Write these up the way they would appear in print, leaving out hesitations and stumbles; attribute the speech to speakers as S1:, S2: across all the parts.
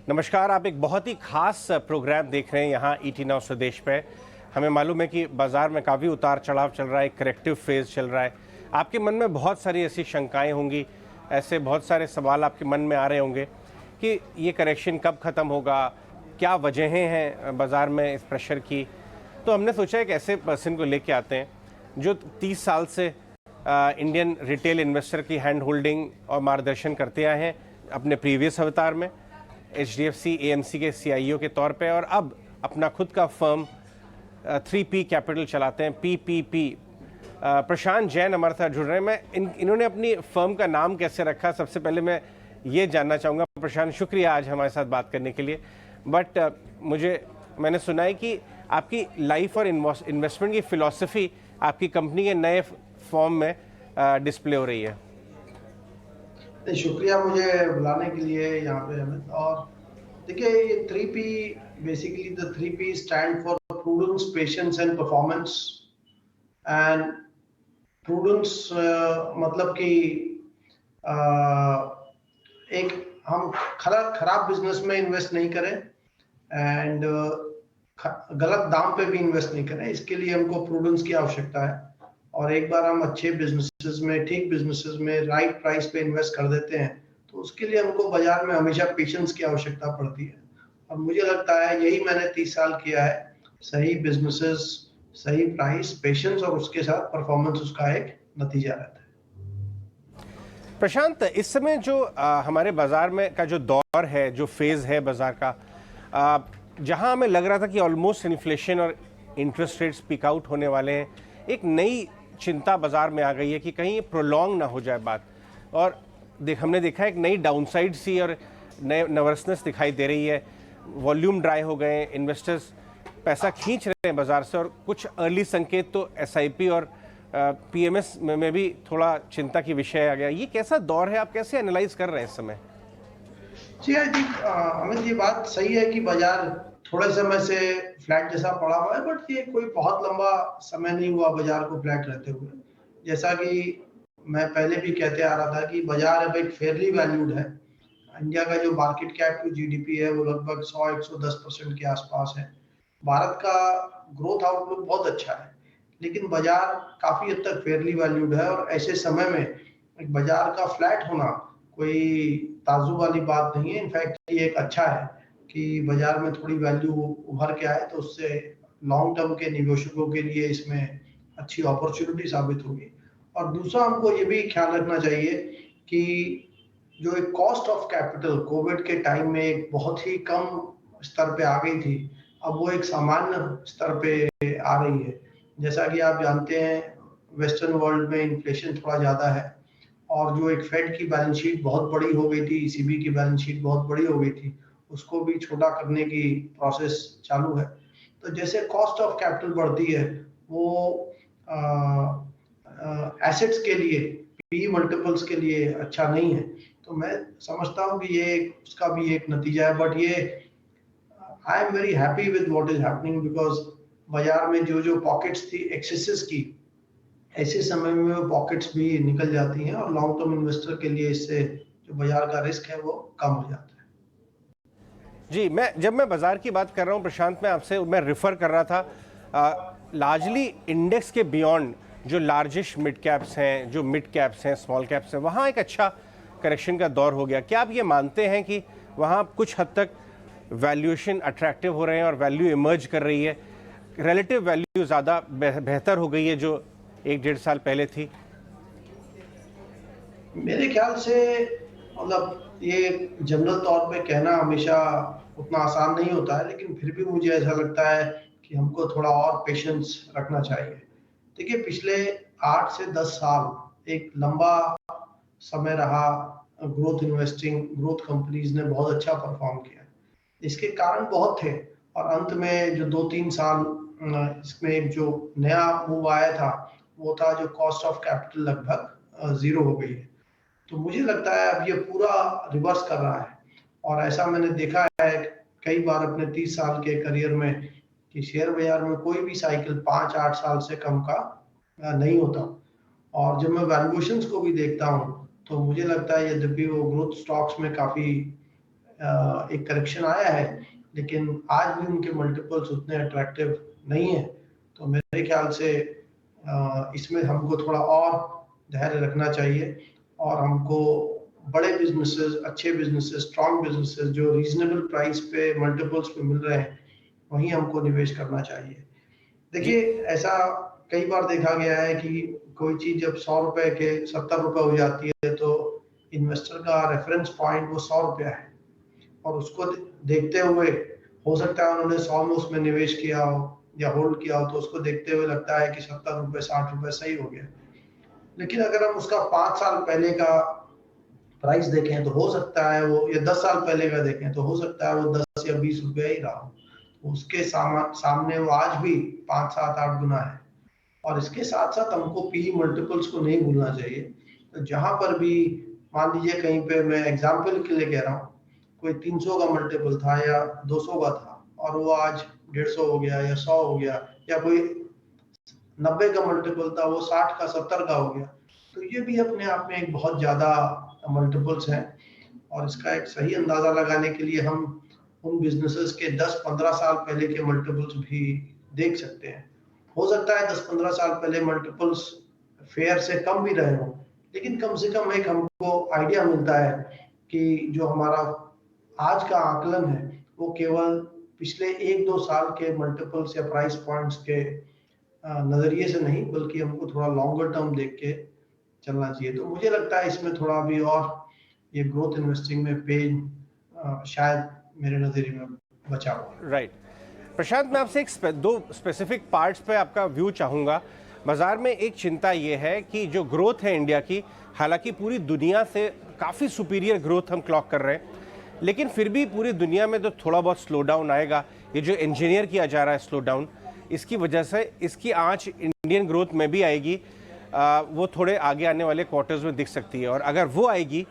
S1: नमस्कार। आप एक बहुत ही खास प्रोग्राम देख रहे हैं यहाँ ईटी नाउ स्वदेश पे। हमें मालूम है कि बाज़ार में काफ़ी उतार चढ़ाव चल रहा है, करेक्टिव फेज़ चल रहा है। आपके मन में बहुत सारी ऐसी शंकाएं होंगी, ऐसे बहुत सारे सवाल आपके मन में आ रहे होंगे कि ये करेक्शन कब ख़त्म होगा, क्या वजहें हैं बाज़ार में इस प्रेशर की। तो हमने सोचा एक ऐसे पर्सन को लेके आते हैं जो 30 साल से इंडियन रिटेल इन्वेस्टर की हैंड होल्डिंग और मार्गदर्शन करते आए हैं अपने प्रीवियस अवतार में HDFC AMC के CIO के तौर पे, और अब अपना खुद का फर्म 3P कैपिटल चलाते हैं, PPP। प्रशांत जैन हमारे साथ जुड़ रहे हैं। इन्होंने अपनी फर्म का नाम कैसे रखा, सबसे पहले मैं ये जानना चाहूँगा। प्रशांत, शुक्रिया आज हमारे साथ बात करने के लिए। बट मैंने सुना है कि आपकी लाइफ और इन्वेस्टमेंट की फ़िलॉसफी आपकी कंपनी के नए फॉर्म में डिस्प्ले हो रही है।
S2: शुक्रिया मुझे बुलाने के लिए यहाँ पे अमित। और देखिए, ये 3P basically the 3P stand for prudence, patience and performance. And prudence मतलब कि एक हम खराब बिजनेस में इन्वेस्ट नहीं करें एंड गलत दाम पे भी इन्वेस्ट नहीं करें। इसके लिए हमको प्रूडेंस की आवश्यकता है। और एक बार हम अच्छे बिजनेसेस में, ठीक बिजनेसेस में राइट प्राइस पे इन्वेस्ट कर देते हैं तो उसके लिए हमको बाजार में हमेशा पेशेंस की आवश्यकता पड़ती है। और मुझे लगता है यही मैंने 30 साल किया है। सही बिजनेसेस, सही प्राइस, पेशेंस और उसके साथ परफॉर्मेंस उसका एक नतीजा रहता है।
S1: प्रशांत, इस समय जो हमारे बाजार में का जो दौर है, जो फेज़ है बाजार का, जहां हमें लग रहा था कि ऑलमोस्ट इन्फ्लेशन और इंटरेस्ट रेट्स पीक आउट होने वाले हैं, एक नई चिंता बाजार में आ गई है कि कहीं ये प्रोलॉन्ग ना हो जाए बात। और हमने देखा एक नई डाउनसाइड सी और नए नर्वसनेस दिखाई दे रही है। वॉल्यूम ड्राई हो गए, इन्वेस्टर्स पैसा खींच रहे हैं बाजार से, और कुछ अर्ली संकेत तो SIP और PMS में भी थोड़ा चिंता की विषय आ गया। ये कैसा दौर है, आप कैसे एनालाइज कर रहे हैं इस समय?
S2: जी, आई थिंक अमित, ये बात सही है कि बाजार थोड़े समय से फ्लैट जैसा पड़ा हुआ है, बट ये कोई बहुत लंबा समय नहीं हुआ बाजार को फ्लैट रहते हुए। जैसा कि मैं पहले भी कहते आ रहा था कि बाजार अब एक फेयरली वैल्यूड है। इंडिया का जो मार्केट कैप टू GDP है वो लगभग 100-110% के आसपास है। भारत का ग्रोथ आउटलुक बहुत अच्छा है, लेकिन बाजार काफी हद तक फेयरली वैल्यूड है। और ऐसे समय में एक बाजार का फ्लैट होना कोई ताज्जुब वाली बात नहीं है। इनफैक्ट ये एक अच्छा है कि बाजार में थोड़ी वैल्यू उभर के आए, तो उससे लॉन्ग टर्म के निवेशकों के लिए इसमें अच्छी अपॉर्चुनिटी साबित होगी। और दूसरा, हमको ये भी ख्याल रखना चाहिए कि जो एक कॉस्ट ऑफ कैपिटल कोविड के टाइम में एक बहुत ही कम स्तर पे आ गई थी, अब वो एक सामान्य स्तर पे आ रही है। जैसा कि आप जानते हैं, वेस्टर्न वर्ल्ड में इन्फ्लेशन थोड़ा ज़्यादा है, और जो एक फेड की बैलेंस शीट बहुत बड़ी हो गई थी, ECB की बैलेंस शीट बहुत बड़ी हो गई थी, उसको भी छोटा करने की प्रोसेस चालू है। तो जैसे कॉस्ट ऑफ कैपिटल बढ़ती है, वो एसेट्स के लिए, PE मल्टीपल्स के लिए अच्छा नहीं है। तो मैं समझता हूँ कि ये उसका भी एक नतीजा है। बट ये I am very happy with what is happening, because बाजार में जो पॉकेट्स थी एक्सेसेस की, ऐसे समय में वो पॉकेट्स भी निकल जाती हैं और लॉन्ग टर्म इन्वेस्टर के लिए इससे जो बाजार का रिस्क है वो कम हो जाता है।
S1: जी, जब मैं बाजार की बात कर रहा हूँ प्रशांत, मैं रेफर कर रहा था लार्जली इंडेक्स के बियॉन्ड जो लार्जेस्ट मिड कैप्स हैं, जो मिड कैप्स हैं, स्मॉल कैप्स हैं, वहाँ एक अच्छा करेक्शन का दौर हो गया। क्या आप ये मानते हैं कि वहाँ कुछ हद तक वैल्यूएशन अट्रैक्टिव हो रहे हैं और वैल्यू इमर्ज कर रही है, रिलेटिव वैल्यू ज़्यादा बेहतर हो गई है जो 1-1.5 साल पहले थी?
S2: मेरे ख्याल से मतलब ये जनरल तौर पे कहना हमेशा उतना आसान नहीं होता है, लेकिन फिर भी मुझे ऐसा लगता है कि हमको थोड़ा और पेशेंस रखना चाहिए। देखिए, पिछले 8 से 10 साल एक लंबा समय रहा। ग्रोथ इन्वेस्टिंग, ग्रोथ कंपनीज ने बहुत अच्छा परफॉर्म किया। इसके कारण बहुत थे, और अंत में जो 2-3 साल इसमें एक जो नया मूव आया था, वो था जो कॉस्ट ऑफ कैपिटल लगभग जीरो हो गई है। तो मुझे लगता है अब ये पूरा रिवर्स कर रहा है। और ऐसा मैंने देखा है कई बार अपने 30 साल के करियर में कि शेयर बाजार में कोई भी साइकिल 5-8 साल से कम का नहीं होता। और जब मैं वैल्यूएशंस को भी देखता हूँ तो मुझे लगता है यद्यपि वो ग्रोथ स्टॉक्स में काफी एक करेक्शन आया है, लेकिन आज भी उनके मल्टीपल्स उतने अट्रैक्टिव नहीं है। तो मेरे ख्याल से इसमें हमको थोड़ा और धैर्य रखना चाहिए और हमको बड़े बिजनेसेस, अच्छे बिजनेसेस, स्ट्रॉन्ग बिजनेसेस जो रीजनेबल प्राइस पे मल्टीपल्स पे मिल रहे हैं, वहीं हमको निवेश करना चाहिए। देखिए, ऐसा कई बार देखा गया है कि कोई चीज जब 100 रुपए के 70 रुपए हो जाती है तो इन्वेस्टर का रेफरेंस पॉइंट वो 100 रुपया है, और उसको देखते हुए हो सकता है उन्होंने 100 में उसमें निवेश किया हो या होल्ड किया हो, तो उसको देखते हुए लगता है कि 70 रुपए 60 रुपए सही हो गया। लेकिन अगर हम उसका 5 साल पहले का प्राइस देखें तो हो सकता है वो, या 10 साल पहले का देखें तो हो सकता है वो 10 या 20 रुपया ही रहा हो। उसके सामने वो आज भी 5, 7, 8 गुना है। और इसके साथ साथ हमको पी मल्टीपल्स को नहीं भूलना चाहिए। तो जहां पर भी मान लीजिए कहीं पे, मैं एग्जांपल के लिए कह रहा हूँ, कोई 300 का मल्टीपल था या 200 का था और वो आज 150 हो गया या 100 हो गया, या कोई 90 का मल्टीपल था वो 60 का 70 का हो गया, तो ये भी अपने आप में एक बहुत ज्यादा मल्टीपल्स हैं। और इसका एक सही अंदाजा लगाने के लिए हम उन बिजनेसेस के 10-15 साल पहले के मल्टीपल्स भी देख सकते हैं। हो सकता है 10-15 साल पहले मल्टीपल्स फेयर से कम भी रहे हो, लेकिन कम से कम एक हमको आइडिया मिलता है कि जो हमारा आज का आकलन है वो केवल पिछले 1-2 साल के मल्टीपल्स या प्राइस पॉइंट्स के नजरिए से नहीं, बल्कि हमको थोड़ा लॉन्गर टर्म देख के चलना चाहिए। तो मुझे लगता है इसमें थोड़ा भी और ये ग्रोथ इन्वेस्टिंग में पेन शायद मेरे नजरिए में बचा हुआ।
S1: राइट। प्रशांत, मैं आपसे दो स्पेसिफिक पार्ट्स पे आपका व्यू चाहूँगा। बाजार में एक चिंता ये है कि जो ग्रोथ है इंडिया की, हालांकि पूरी दुनिया से काफ़ी सुपीरियर ग्रोथ हम क्लॉक कर रहे हैं, लेकिन फिर भी पूरी दुनिया में तो थोड़ा बहुत स्लो डाउन आएगा। ये जो इंजीनियर किया जा रहा है स्लो डाउन, इसकी वजह से इसकी आंच इंडियन ग्रोथ में भी आएगी। वो थोड़े आगे आने वाले क्वार्टर्स में दिख सकती है, और अगर वो आएगी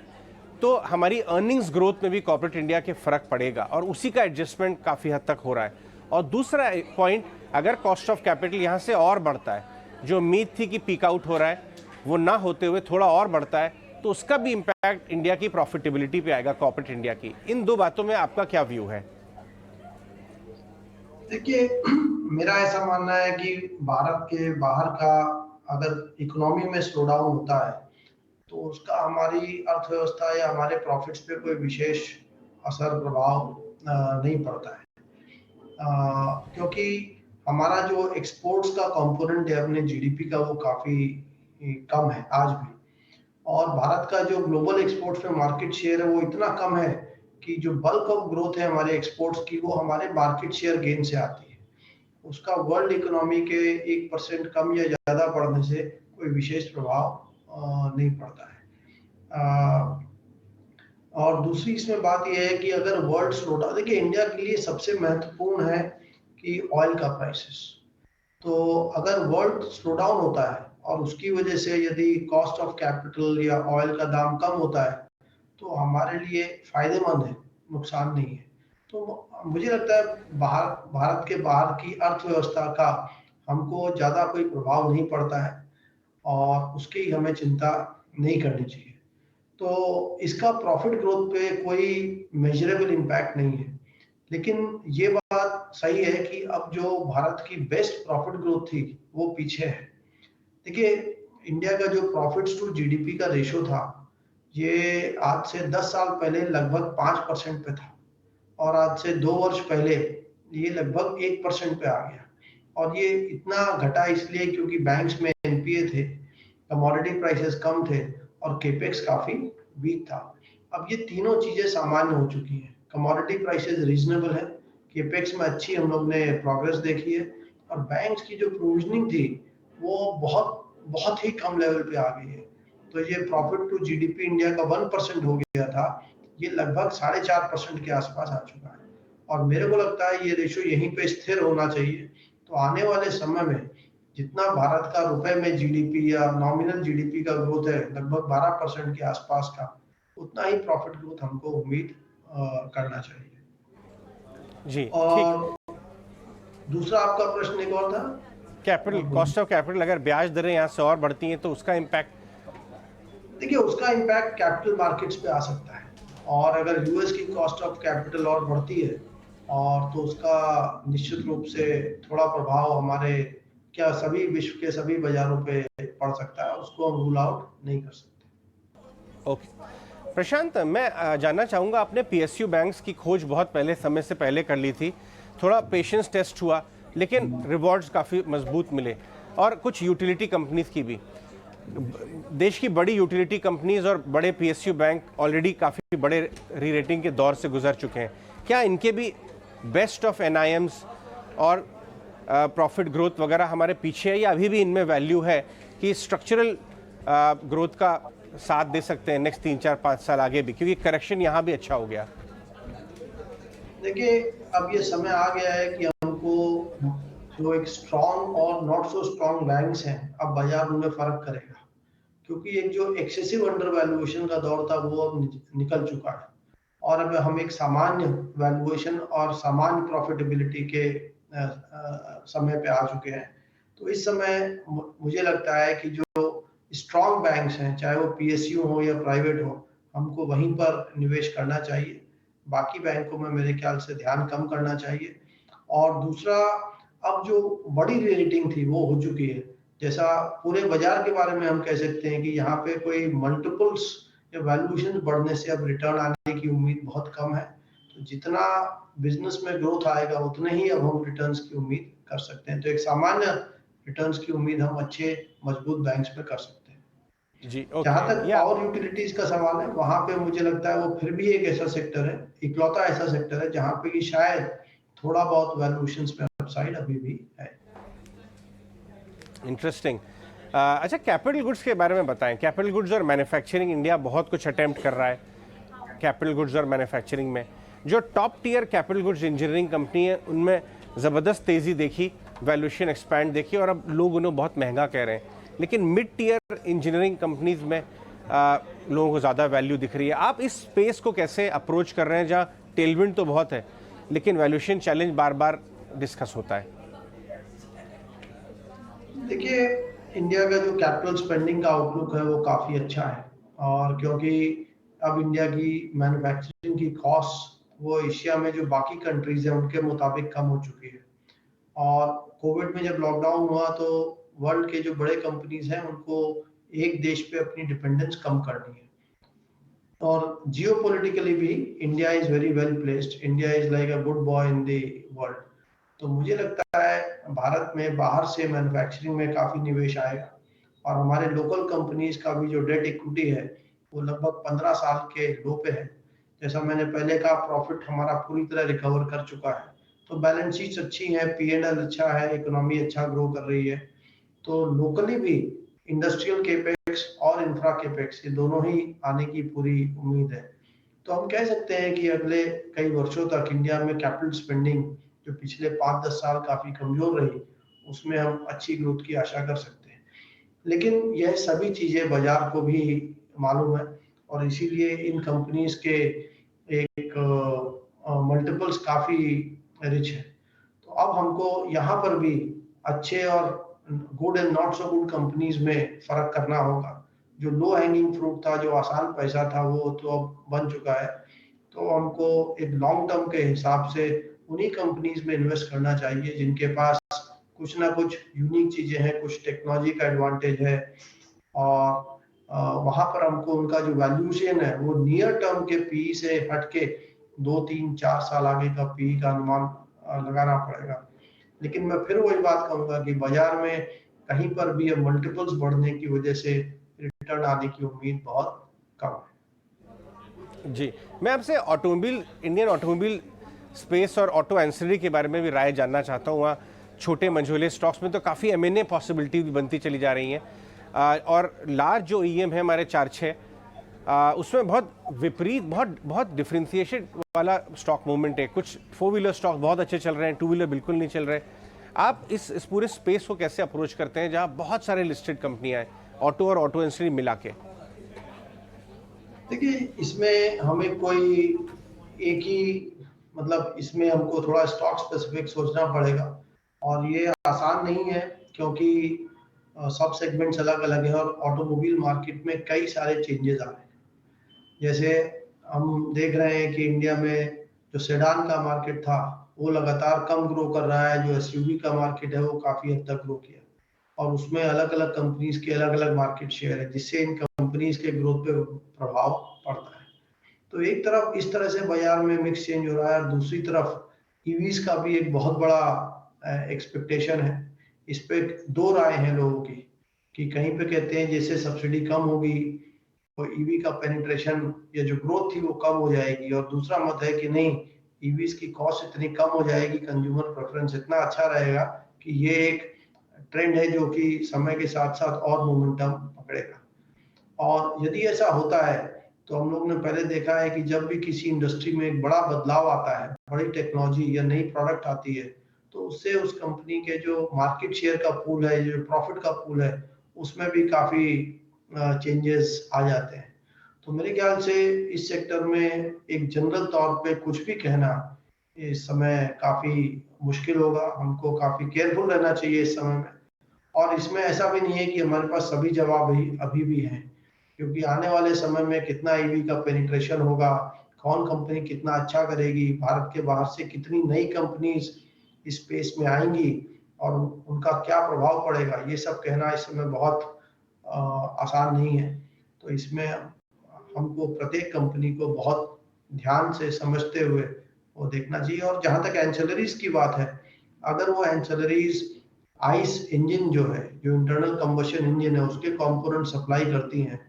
S1: तो हमारी अर्निंग्स ग्रोथ में भी कॉर्पोरेट इंडिया के फर्क पड़ेगा, और उसी का एडजस्टमेंट काफ़ी हद तक हो रहा है। और दूसरा पॉइंट, अगर कॉस्ट ऑफ कैपिटल यहाँ से और बढ़ता है, जो उम्मीद थी कि पीक आउट हो रहा है वो ना होते हुए थोड़ा और बढ़ता है, तो उसका भी इम्पैक्ट इंडिया की प्रॉफिटेबिलिटी पे आएगा, कॉर्पोरेट इंडिया की। इन दो बातों में आपका क्या व्यू है?
S2: देखिए, मेरा ऐसा मानना है कि भारत के बाहर का अगर इकोनॉमी में स्लो डाउन होता है तो उसका हमारी अर्थव्यवस्था या हमारे प्रॉफिट्स पे कोई विशेष असर, प्रभाव नहीं पड़ता है। क्योंकि हमारा जो एक्सपोर्ट्स का कंपोनेंट है अपने जीडीपी का, वो काफी कम है आज भी। और भारत का जो ग्लोबल एक्सपोर्ट्स में मार्केट शेयर है वो इतना कम है कि जो बल्क ऑफ ग्रोथ है हमारे एक्सपोर्ट्स की, वो हमारे मार्केट शेयर गेन से आती है। उसका वर्ल्ड इकोनॉमी के 1% कम या ज्यादा बढ़ने से कोई विशेष प्रभाव नहीं पड़ता है। और दूसरी इसमें बात यह है कि अगर वर्ल्ड स्लो डाउन, देखिए इंडिया के लिए सबसे महत्वपूर्ण है कि ऑयल का प्राइसेस। तो अगर वर्ल्ड स्लो डाउन होता है और उसकी वजह से यदि कॉस्ट ऑफ कैपिटल या ऑयल का दाम कम होता है तो हमारे लिए फायदेमंद है, नुकसान नहीं है। तो मुझे लगता है भारत के बाहर की अर्थव्यवस्था का हमको ज्यादा कोई प्रभाव नहीं पड़ता है और उसकी हमें चिंता नहीं करनी चाहिए। तो इसका प्रॉफिट ग्रोथ पे कोई मेजरेबल इम्पैक्ट नहीं है। लेकिन ये बात सही है कि अब जो भारत की बेस्ट प्रॉफिट ग्रोथ थी वो पीछे है। देखिए, इंडिया का जो प्रॉफिट्स टू जीडीपी का रेशो था, ये आज से 10 साल पहले लगभग 5% पे था, और आज से 2 वर्ष पहले ये लगभग 1% पे आ गया। और ये इतना घटा इसलिए क्योंकि बैंक्स में एनपीए थे, कमोडिटी प्राइसेस कम थे और केपेक्स काफी वीक था। अब ये तीनों चीजें सामान्य हो चुकी हैं। कमोडिटी प्राइसेस रीजनेबल है, केपेक्स में अच्छी हम लोग ने प्रोग्रेस देखी है, और बैंक्स की जो प्रोविजनिंग थी वो बहुत ही कम लेवल पे आ गई है। तो ये प्रॉफिट टू जीडीपी इंडिया का 1% हो गया था, ये लगभग 4.5% के आसपास आ चुका है। और मेरे को लगता है ये रेशो यहीं पे स्थिर होना चाहिए। तो आने वाले समय में जितना भारत का रुपए में जीडीपी या नॉमिनल जीडीपी का ग्रोथ है लगभग 12% के आसपास का, उतना ही प्रॉफिट ग्रोथ हमको उम्मीद करना चाहिए
S1: जी।
S2: और दूसरा आपका प्रश्न एक और था,
S1: कैपिटल, कॉस्ट ऑफ कैपिटल, अगर ब्याज दरें यहाँ से और बढ़ती हैं तो उसका इम्पैक्ट?
S2: देखिए उसका इम्पैक्ट कैपिटल मार्केट्स पे आ सकता है। और अगर यूएस की कॉस्ट ऑफ कैपिटल और बढ़ती है और तो उसका निश्चित रूप से थोड़ा प्रभाव हमारे क्या सभी विश्व के सभी बाजारों पे पड़ सकता है, उसको हम रूल आउट नहीं कर सकते।
S1: ओके प्रशांत, मैं जानना चाहूँगा, आपने पीएसयू बैंक्स की खोज बहुत पहले समय से पहले कर ली थी, थोड़ा पेशेंस टेस्ट हुआ लेकिन रिवॉर्ड्स काफ़ी मजबूत मिले, और कुछ यूटिलिटी कंपनीज की भी। देश की बड़ी यूटिलिटी कंपनीज और बड़े पीएसयू बैंक ऑलरेडी काफ़ी बड़े री रेटिंग के दौर से गुजर चुके हैं। क्या इनके भी बेस्ट ऑफ एनआईएम्स और प्रॉफिट ग्रोथ वगैरह हमारे पीछे है, या अभी भी इनमें वैल्यू है कि स्ट्रक्चरल ग्रोथ का साथ दे सकते हैं नेक्स्ट 3-4-5 साल आगे भी, क्योंकि करेक्शन यहाँ भी अच्छा हो गया?
S2: देखिए, अब ये समय आ गया है कि हमको जो एक स्ट्रॉन्ग और नॉट सो स्ट्रॉन्ग बैंक्स हैं, अब बाजार उनमें फर्क करेगा, क्योंकि एक जो एक्सेसिव अंडर वैल्यूएशन का दौर था वो अब निकल चुका है और अब हम एक सामान्य वैल्यूएशन और सामान्य प्रॉफिटेबिलिटी के समय पे आ चुके हैं। तो इस समय मुझे लगता है कि जो स्ट्रॉन्ग बैंक्स हैं, चाहे वो पीएसयू हो या प्राइवेट हो, हमको वहीं पर निवेश करना चाहिए। बाकी बैंकों में मेरे ख्याल से ध्यान कम करना चाहिए। और दूसरा, अब जो बड़ी रेटिंग थी वो हो चुकी है। जैसा पूरे बाजार के बारे में हम कह सकते हैं कि यहाँ पे कोई मल्टीपल्स या वैल्यूएशन बढ़ने से अब रिटर्न आने की उम्मीद बहुत कम है। तो जितना बिजनेस में ग्रोथ आएगा उतने ही अब हम रिटर्न्स की उम्मीद कर सकते हैं। तो एक सामान्य रिटर्न्स की उम्मीद हम अच्छे मजबूत बैंक्स में कर सकते हैं।
S1: जी
S2: जहां
S1: ओके।
S2: तक पावर यूटिलिटीज का सवाल है, वहां पे मुझे लगता है वो फिर भी एक ऐसा सेक्टर है, इकलौता ऐसा सेक्टर है जहां पे कि शायद थोड़ा बहुत वैल्यूएशंस में अपसाइड अभी भी है।
S1: इंटरेस्टिंग। अच्छा, कैपिटल गुड्स के बारे में बताएं। कैपिटल गुड्स और मैन्युफैक्चरिंग, इंडिया बहुत कुछ अटेम्प्ट कर रहा है कैपिटल गुड्स और मैन्युफैक्चरिंग में। जो top tier capital goods engineering company है उनमें ज़बरदस्त तेज़ी देखी, वैल्यूएशन एक्सपैंड देखी, और अब लोग उन्हें बहुत महंगा कह रहे हैं। लेकिन मिड टियर इंजीनियरिंग कंपनीज में लोगों को ज़्यादा वैल्यू दिख रही है। आप इस स्पेस को कैसे अप्रोच कर रहे हैं जहाँ टेलविंड तो बहुत है लेकिन वैल्यूएशन चैलेंज बार बार डिस्कस होता है?
S2: देखिए, इंडिया का जो कैपिटल स्पेंडिंग का आउटलुक है वो काफी अच्छा है, और क्योंकि अब इंडिया की मैन्युफैक्चरिंग की कॉस्ट वो एशिया में जो बाकी कंट्रीज है उनके मुताबिक कम हो चुकी है। और कोविड में जब लॉकडाउन हुआ तो वर्ल्ड के जो बड़े कंपनीज हैं उनको एक देश पे अपनी डिपेंडेंस कम करनी है। और जियोपॉलिटिकली भी India is very well placed, India is like a good boy in the world. तो मुझे लगता है भारत में बाहर से मैन्युफैक्चरिंग में काफी निवेश आएगा, और हमारे लोकल कंपनीज का भी जो डेट इक्विटी है वो लगभग 15 साल के लो पे है। जैसा मैंने पहले कहा, प्रॉफिट हमारा पूरी तरह रिकवर कर चुका है, तो बैलेंस शीट अच्छी है, पीएनएल अच्छा है, इकोनॉमी अच्छा ग्रो कर रही है। तो लोकली भी इंडस्ट्रियल केपेक्स और इंफ्रा केपेक्स ये दोनों ही आने की पूरी उम्मीद है। तो हम कह सकते हैं कि अगले कई वर्षों तक इंडिया में कैपिटल स्पेंडिंग जो पिछले 5-10 साल काफी कमजोर रही, उसमें हम अच्छी ग्रोथ की आशा कर सकते हैं। लेकिन यह सभी चीजें बाजार को भी मालूम है, और इसीलिए इन कंपनीज के एक मल्टीपल्स काफी रिच है। तो अब हमको यहाँ पर भी अच्छे और good and not so good companies में फर्क करना होगा। जो लो हैंगिंग फ्रूट था, जो आसान पैसा था, वो तो अब बन चुका है। तो हमको एक लॉन्ग टर्म के हिसाब से उन्हीं कंपनीज में इन्वेस्ट करना चाहिए जिनके पास कुछ ना कुछ यूनिक चीजें हैं, कुछ टेक्नोलॉजी का एडवांटेज है, और वहां पर हमको उनका जो वैल्यूएशन है वो नियर टर्म के पी से हटके 2-3-4 साल आगे का पी का अनुमान लगाना पड़ेगा। लेकिन मैं फिर वही बात कहूंगा कि बाजार में कहीं पर भी अब मल्टीपल्स बढ़ने की वजह से रिटर्न आने की उम्मीद बहुत कम है।
S1: जी, मैं आपसे ऑटोमोबाइल, इंडियन ऑटोमोबाइल स्पेस और ऑटो एंसिलरी के बारे में भी राय जानना चाहता हूँ। वहाँ छोटे मंझोले स्टॉक्स में तो काफ़ी M&A पॉसिबिलिटी भी बनती चली जा रही हैं, और लार्ज जो EM है हमारे 4-6, उसमें बहुत विपरीत, बहुत डिफ्रेंसिएशन वाला स्टॉक मूवमेंट है। कुछ 4 व्हीलर स्टॉक बहुत अच्छे चल रहे हैं, 2 व्हीलर बिल्कुल नहीं चल रहे। आप इस पूरे स्पेस को कैसे अप्रोच करते हैं जहाँ बहुत सारे लिस्टेड कंपनियाँ हैं, ऑटो और ऑटो एंसिलरी मिला के?
S2: देखिए, इसमें हमें कोई एक ही मतलब इसमें हमको थोड़ा स्टॉक स्पेसिफिक सोचना पड़ेगा, और ये आसान नहीं है क्योंकि सब सेगमेंट्स अलग अलग है और ऑटोमोबाइल मार्केट में कई सारे चेंजेस आ रहे हैं। जैसे हम देख रहे हैं कि इंडिया में जो सेडान का मार्केट था वो लगातार कम ग्रो कर रहा है, जो एसयूवी का मार्केट है वो काफी हद तक ग्रो किया और उसमें अलग अलग कंपनीज के अलग अलग मार्केट शेयर है जिससे इन कंपनीज के ग्रोथ पे प्रभाव पड़ता है। तो एक तरफ इस तरह से बाजार में मिक्स चेंज हो रहा है और दूसरी तरफ ईवीज का भी एक बहुत बड़ा एक्सपेक्टेशन है। इस पे दो राय हैं लोगों की कि कहीं पे कहते हैं जैसे सब्सिडी कम होगी तो ईवी का पेनिट्रेशन या जो ग्रोथ थी वो कम हो जाएगी, और दूसरा मत है कि नहीं, ईवीज की कॉस्ट इतनी कम हो जाएगी, कंज्यूमर प्रेफरेंस इतना अच्छा रहेगा कि ये एक ट्रेंड है जो कि समय के साथ साथ और मोमेंटम पकड़ेगा। और यदि ऐसा होता है तो हम लोग ने पहले देखा है कि जब भी किसी इंडस्ट्री में एक बड़ा बदलाव आता है, बड़ी टेक्नोलॉजी या नई प्रोडक्ट आती है, तो उससे उस कंपनी के जो मार्केट शेयर का पूल है, जो प्रॉफिट का पूल है, उसमें भी काफी चेंजेस आ जाते हैं। तो मेरे ख्याल से इस सेक्टर में एक जनरल तौर पे कुछ भी कहना इस समय काफी मुश्किल होगा। हमको काफी केयरफुल रहना चाहिए इस समय में। और इसमें ऐसा भी नहीं है कि हमारे पास सभी जवाब ही अभी भी हैं, क्योंकि आने वाले समय में कितना ईवी का पेनिट्रेशन होगा, कौन कंपनी कितना अच्छा करेगी, भारत के बाहर से कितनी नई कंपनीज इस स्पेस में आएंगी और उनका क्या प्रभाव पड़ेगा, ये सब कहना इस समय बहुत आसान नहीं है। तो इसमें हमको प्रत्येक कंपनी को बहुत ध्यान से समझते हुए वो देखना चाहिए। और जहां तक एंसिलरीज की बात है, अगर वो एंसिलरीज आइस इंजन जो है, जो इंटरनल कंबशन इंजन है, उसके कंपोनेंट सप्लाई करती हैं,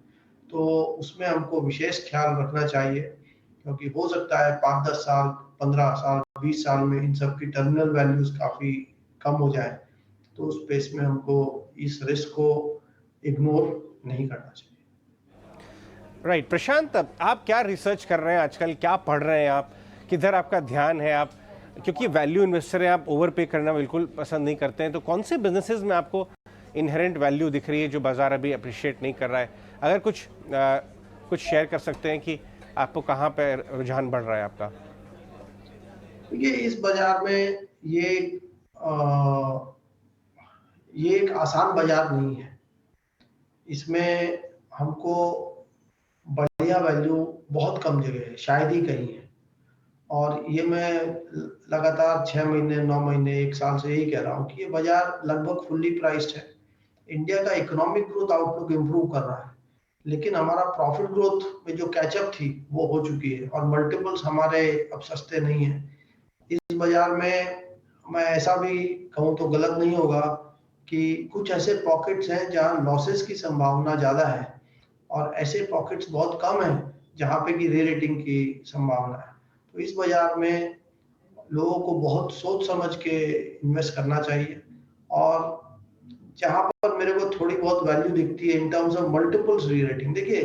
S2: तो उसमें हमको विशेष ख्याल रखना चाहिए, क्योंकि हो सकता है 5-10 साल, 15 साल, 20 साल में इन सब की टर्मिनल वैल्यूज काफी कम हो जाए। तो उस स्पेस में हमको इस रिस्क को इग्नोर नहीं करना चाहिए।
S1: राइट प्रशांत, आप क्या रिसर्च कर रहे हैं आजकल, क्या पढ़ रहे हैं आप, किधर आपका ध्यान है? आप क्योंकि वैल्यू इन्वेस्टर हैं, आप ओवर पे करना बिल्कुल पसंद नहीं करते हैं, तो कौन से बिजनेसेस में आपको इनहेरेंट वैल्यू दिख रही है जो बाजार अभी अप्रिशिएट नहीं कर रहा है? अगर कुछ शेयर कर सकते हैं कि आपको कहाँ पे रुझान बढ़ रहा है आपका?
S2: देखिए, इस बाजार में अ, ये एक आसान बाजार नहीं है। इसमें हमको बढ़िया वैल्यू बहुत कम जगह है, शायद ही कहीं है। और ये मैं लगातार 6 महीने, 9 महीने, 1 साल से यही कह रहा हूँ कि ये बाजार लगभग फुल्ली प्राइस्ड है। इंडिया का इकोनॉमिक ग्रोथ आउटलुक इम्प्रूव कर रहा है, लेकिन हमारा प्रॉफिट ग्रोथ में जो कैचअप थी वो हो चुकी है और मल्टीपल्स हमारे अब सस्ते नहीं है। इस बाजार में मैं ऐसा भी कहूँ तो गलत नहीं होगा कि कुछ ऐसे पॉकेट्स हैं जहां लॉसेस की संभावना ज्यादा है और ऐसे पॉकेट्स बहुत कम हैं जहां पे की री रेटिंग की संभावना है। तो इस बाजार में लोगों को बहुत सोच समझ के इन्वेस्ट करना चाहिए। और जहां पर मेरे को थोड़ी बहुत वैल्यू दिखती है इन टर्म्स ऑफ मल्टीपल्स री रेटिंग, देखिए,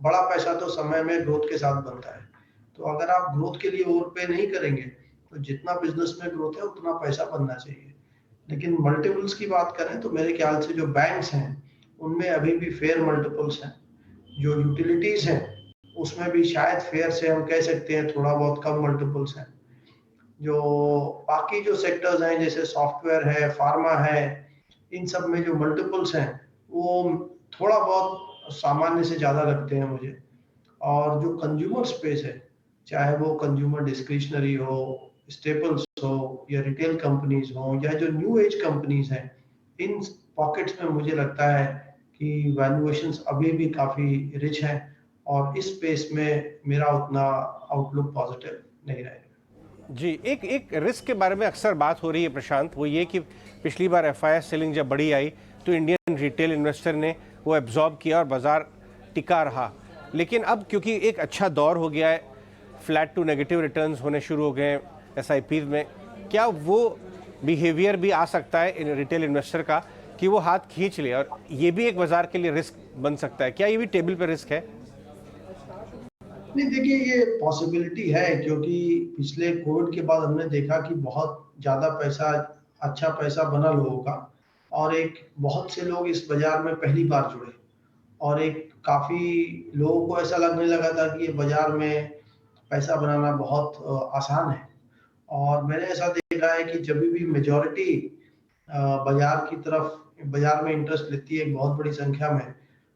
S2: बड़ा पैसा तो समय में ग्रोथ के साथ बनता है। तो अगर आप ग्रोथ के लिए ओवर पे नहीं करेंगे तो जितना बिजनेस में ग्रोथ है उतना पैसा बनना चाहिए। लेकिन मल्टीपल्स की बात करें तो मेरे ख्याल से जो बैंक्स हैं उनमें अभी भी फेयर मल्टीपल्स हैं। जो यूटिलिटीज हैं उसमें भी शायद फेयर से हम कह सकते हैं थोड़ा बहुत कम मल्टीपल्स हैं। जो बाकी जो सेक्टर्स हैं जैसे सॉफ्टवेयर है, फार्मा है, इन सब में जो मल्टीपल्स हैं वो थोड़ा बहुत सामान्य से ज्यादा लगते हैं मुझे। और जो कंज्यूमर स्पेस है, चाहे वो कंज्यूमर डिस्क्रिशनरी हो, स्टेपल्स हो, या रिटेल कंपनीज हो, या जो न्यू एज कंपनीज हैं, इन पॉकेट्स में मुझे लगता है कि वैल्यूएशंस अभी भी काफी रिच हैं और इस स्पेस में मेरा उतना आउटलुक पॉजिटिव नहीं रहेगा।
S1: जी, एक एक रिस्क के बारे में अक्सर बात हो रही है प्रशांत, वो ये कि पिछली बार एफआईआई सेलिंग जब बड़ी आई तो इंडियन रिटेल इन्वेस्टर ने वो एब्जॉर्ब किया और बाजार टिका रहा। लेकिन अब क्योंकि एक अच्छा दौर हो गया है, फ्लैट टू नेगेटिव रिटर्न्स होने शुरू हो गए हैं एसआईपी में, क्या वो बिहेवियर भी आ सकता है इन रिटेल इन्वेस्टर का कि वो हाथ खींच ले, और ये भी एक बाजार के लिए रिस्क बन सकता है? क्या ये भी टेबल पर रिस्क है?
S2: नहीं, देखिए, ये पॉसिबिलिटी है क्योंकि पिछले कोविड के बाद हमने देखा कि बहुत ज्यादा पैसा, अच्छा पैसा बना लोगों का, और एक बहुत से लोग इस बाजार में पहली बार जुड़े और एक काफी लोगों को ऐसा लगने लगा था कि ये बाजार में पैसा बनाना बहुत आसान है। और मैंने ऐसा देखा है कि जब भी मेजॉरिटी बाजार की तरफ, बाजार में इंटरेस्ट लेती है एक बहुत बड़ी संख्या में,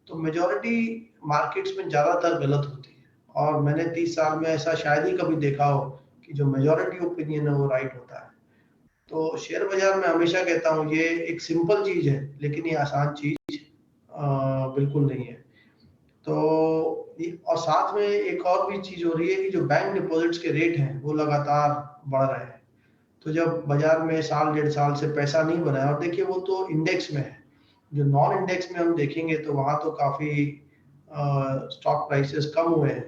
S2: तो मेजॉरिटी मार्केट्स में ज्यादातर गलत होती है और मैंने 30 साल में ऐसा शायद ही कभी देखा हो कि जो मेजॉरिटी ओपिनियन है वो राइट होता है। तो शेयर बाजार में हमेशा कहता हूँ ये एक सिंपल चीज है, लेकिन ये आसान चीज बिल्कुल नहीं है। तो और साथ में एक और भी चीज हो रही है कि जो बैंक डिपॉजिट्स के रेट हैं वो लगातार बढ़ रहे हैं। तो जब बाजार में साल 1.5 साल से पैसा नहीं बना है, और देखिए वो तो इंडेक्स में है, जो नॉन इंडेक्स में हम देखेंगे तो वहां तो काफी स्टॉक प्राइसेस कम हुए हैं।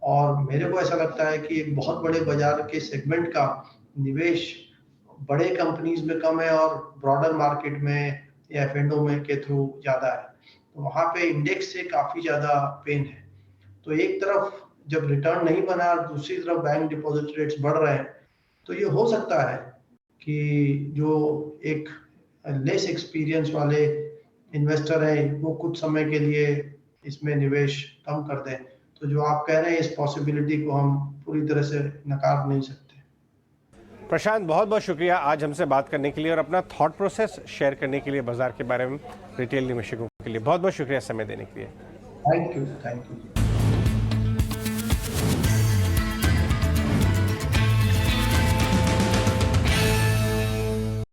S2: और मेरे को ऐसा लगता है कि एक बहुत बड़े बाजार के सेगमेंट का निवेश बड़े कंपनीज में कम है और ब्रॉडर मार्केट में या एफ में के थ्रू ज्यादा है। तो वहां पे इंडेक्स से काफी ज्यादा पेन है। तो एक तरफ जब रिटर्न नहीं बना और दूसरी तरफ बैंक डिपॉजिट रेट्स बढ़ रहे हैं, तो ये हो सकता है कि जो एक लेस एक्सपीरियंस वाले इन्वेस्टर हैं वो कुछ समय के लिए इसमें निवेश कम कर दें। तो जो आप कह रहे हैं इस पॉसिबिलिटी को हम पूरी तरह से नकार नहीं सकते।
S1: प्रशांत, बहुत बहुत शुक्रिया आज हमसे बात करने के लिए और अपना थॉट प्रोसेस शेयर करने के लिए बाजार के बारे में रिटेल निवेशकों के लिए। बहुत बहुत शुक्रिया समय देने के लिए।
S2: Thank you.